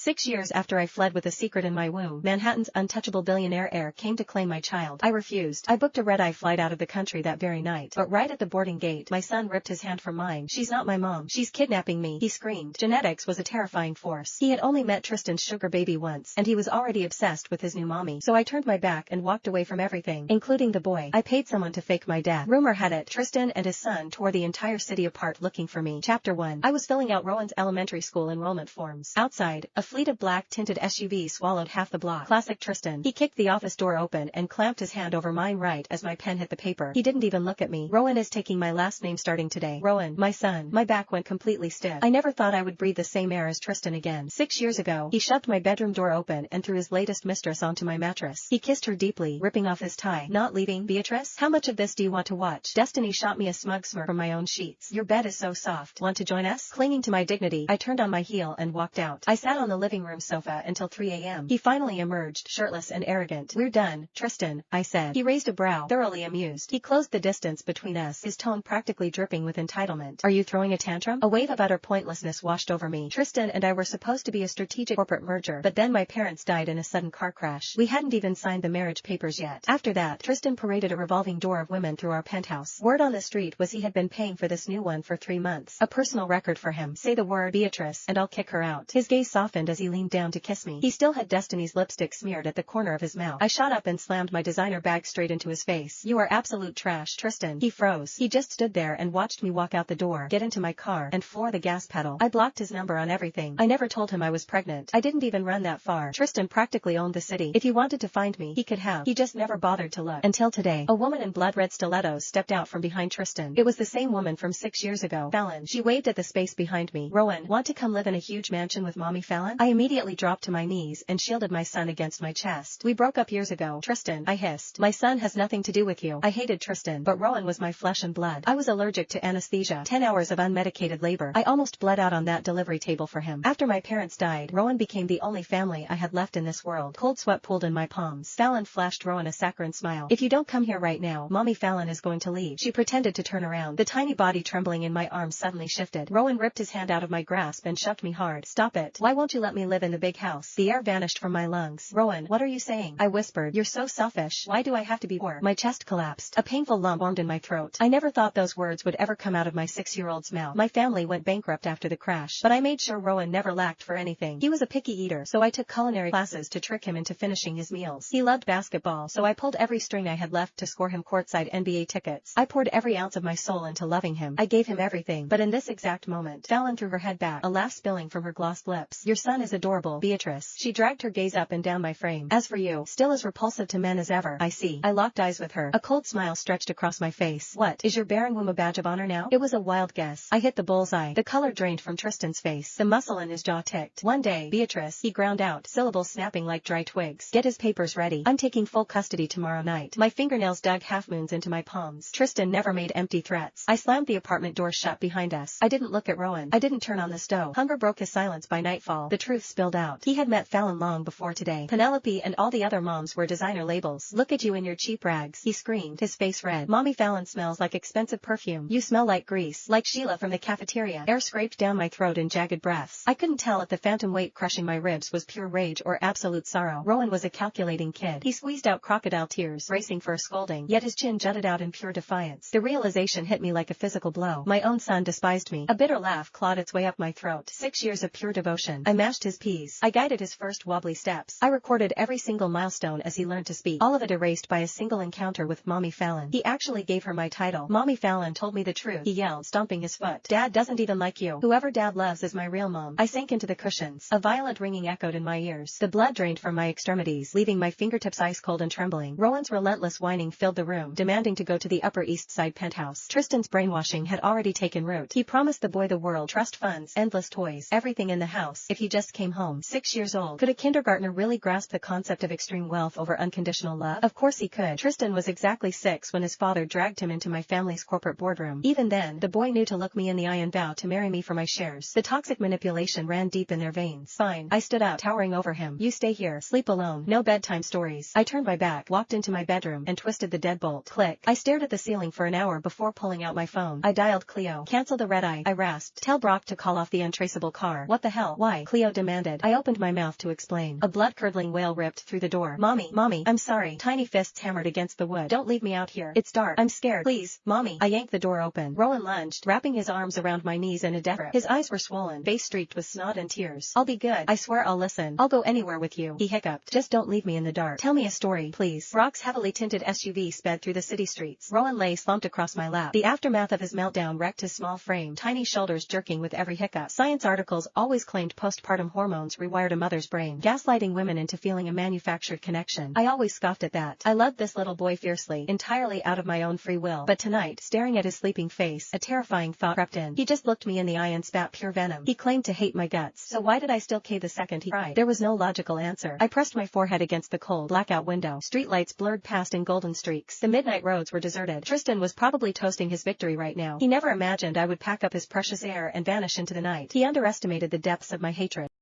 6 years after I fled with a secret in my womb, Manhattan's untouchable billionaire heir came to claim my child. I refused. I booked a red-eye flight out of the country that very night. But right at the boarding gate, my son ripped his hand from mine. "She's not my mom. She's kidnapping me," he screamed. Genetics was a terrifying force. He had only met Tristan's sugar baby once, and he was already obsessed with his new mommy. So I turned my back and walked away from everything, including the boy. I paid someone to fake my death. Rumor had it, Tristan and his son tore the entire city apart looking for me. Chapter 1. I was filling out Rowan's elementary school enrollment forms. Outside, a fleet of black-tinted SUVs swallowed half the block. Classic Tristan. He kicked the office door open and clamped his hand over mine right as my pen hit the paper. He didn't even look at me. "Rowan is taking my last name starting today. Rowan, my son." My back went completely stiff. I never thought I would breathe the same air as Tristan again. 6 years ago, he shoved my bedroom door open and threw his latest mistress onto my mattress. He kissed her deeply, ripping off his tie. "Not leaving, Beatrice? How much of this do you want to watch?" Destiny shot me a smug smirk from my own sheets. "Your bed is so soft. Want to join us?" Clinging to my dignity, I turned on my heel and walked out. I sat on the living room sofa until 3 a.m. He finally emerged, shirtless and arrogant. "We're done, Tristan," I said. He raised a brow, thoroughly amused. He closed the distance between us, his tone practically dripping with entitlement. "Are you throwing a tantrum?" A wave of utter pointlessness washed over me. Tristan and I were supposed to be a strategic corporate merger, but then my parents died in a sudden car crash. We hadn't even signed the marriage papers yet. After that, Tristan paraded a revolving door of women through our penthouse. Word on the street was he had been paying for this new one for 3 months. A personal record for him. "Say the word, Beatrice, and I'll kick her out." His gaze softened as he leaned down to kiss me. He still had Destiny's lipstick smeared at the corner of his mouth. I shot up and slammed my designer bag straight into his face. "You are absolute trash, Tristan." He froze. He just stood there and watched me walk out the door, get into my car, and floor the gas pedal. I blocked his number on everything. I never told him I was pregnant. I didn't even run that far. Tristan practically owned the city. If he wanted to find me, he could have. He just never bothered to look. Until today, a woman in blood-red stilettos stepped out from behind Tristan. It was the same woman from 6 years ago. "Fallon." She waved at the space behind me. "Rowan, want to come live in a huge mansion with Mommy Fallon?" I immediately dropped to my knees and shielded my son against my chest. "We broke up years ago, Tristan," I hissed. "My son has nothing to do with you." I hated Tristan, but Rowan was my flesh and blood. I was allergic to anesthesia. 10 hours of unmedicated labor. I almost bled out on that delivery table for him. After my parents died, Rowan became the only family I had left in this world. Cold sweat pooled in my palms. Fallon flashed Rowan a saccharine smile. "If you don't come here right now, Mommy Fallon is going to leave." She pretended to turn around. The tiny body trembling in my arms suddenly shifted. Rowan ripped his hand out of my grasp and shoved me hard. "Stop it. Why won't you let me live in the big house?" The air vanished from my lungs. "Rowan, what are you saying?" I whispered. "You're so selfish. Why do I have to be poor?" My chest collapsed. A painful lump formed in my throat. I never thought those words would ever come out of my 6-year-old's mouth. My family went bankrupt after the crash, but I made sure Rowan never lacked for anything. He was a picky eater, so I took culinary classes to trick him into finishing his meals. He loved basketball, so I pulled every string I had left to score him courtside NBA tickets. I poured every ounce of my soul into loving him. I gave him everything. But in this exact moment, Fallon threw her head back, a laugh spilling from her glossed lips. "Your son is adorable, Beatrice." She dragged her gaze up and down my frame. "As for you, still as repulsive to men as ever." "I see." I locked eyes with her. A cold smile stretched across my face. "What, is your barren womb a badge of honor now?" It was a wild guess. I hit the bullseye. The color drained from Tristan's face. The muscle in his jaw ticked. "One day, Beatrice," he ground out, syllables snapping like dry twigs. "Get his papers ready. I'm taking full custody tomorrow night." My fingernails dug half-moons into my palms. Tristan never made empty threats. I slammed the apartment door shut behind us. I didn't look at Rowan. I didn't turn on the stove. Hunger broke his silence by nightfall. The truth spilled out. He had met Fallon long before today. Penelope and all the other moms were designer labels. "Look at you in your cheap rags," he screamed, his face red. "Mommy Fallon smells like expensive perfume. You smell like grease, like Sheila from the cafeteria." Air scraped down my throat in jagged breaths. I couldn't tell if the phantom weight crushing my ribs was pure rage or absolute sorrow. Rowan was a calculating kid. He squeezed out crocodile tears, racing for a scolding, yet his chin jutted out in pure defiance. The realization hit me like a physical blow. My own son despised me. A bitter laugh clawed its way up my throat. 6 years of pure devotion. I mashed his peas. I guided his first wobbly steps. I recorded every single milestone as he learned to speak, all of it erased by a single encounter with Mommy Fallon. He actually gave her my title. "Mommy Fallon told me the truth," he yelled, stomping his foot. "Dad doesn't even like you. Whoever Dad loves is my real mom." I sank into the cushions. A violent ringing echoed in my ears. The blood drained from my extremities, leaving my fingertips ice cold and trembling. Rowan's relentless whining filled the room, demanding to go to the Upper East Side penthouse. Tristan's brainwashing had already taken root. He promised the boy the world, trust funds, endless toys, everything in the house, if he just came home. 6 years old. Could a kindergartner really grasp the concept of extreme wealth over unconditional love? Of course he could. Tristan was exactly 6 when his father dragged him into my family's corporate boardroom. Even then, the boy knew to look me in the eye and vow to marry me for my shares. The toxic manipulation ran deep in their veins. "Fine." I stood up, towering over him. "You stay here. Sleep alone. No bedtime stories." I turned my back, walked into my bedroom, and twisted the deadbolt. Click. I stared at the ceiling for an hour before pulling out my phone. I dialed Cleo. "Cancel the red-eye," I rasped. "Tell Brock to call off the untraceable car." "What the hell? Why?" Cleo Leo demanded. I opened my mouth to explain. A blood-curdling wail ripped through the door. Mommy, I'm sorry. Tiny fists hammered against the wood. Don't leave me out here. It's dark. I'm scared. Please, Mommy. I yanked the door open. Rowan lunged, wrapping his arms around my knees in a death grip. His eyes were swollen, face streaked with snot and tears. I'll be good. I swear I'll listen. I'll go anywhere with you. He hiccuped. Just don't leave me in the dark. Tell me a story, please. Brock's heavily tinted SUV sped through the city streets. Rowan lay slumped across my lap. The aftermath of his meltdown wrecked his small frame, tiny shoulders jerking with every hiccup. Science articles always claimed postpartum hormones rewired a mother's brain, gaslighting women into feeling a manufactured connection. I always scoffed at that. I loved this little boy fiercely, entirely out of my own free will. But tonight, staring at his sleeping face, a terrifying thought crept in. He just looked me in the eye and spat pure venom. He claimed to hate my guts. So why did I still cave the second he cried? There was no logical answer. I pressed my forehead against the cold, blackout window. Streetlights blurred past in golden streaks. The midnight roads were deserted. Tristan was probably toasting his victory right now. He never imagined I would pack up his precious heir and vanish into the night. He underestimated the depths of my hatred.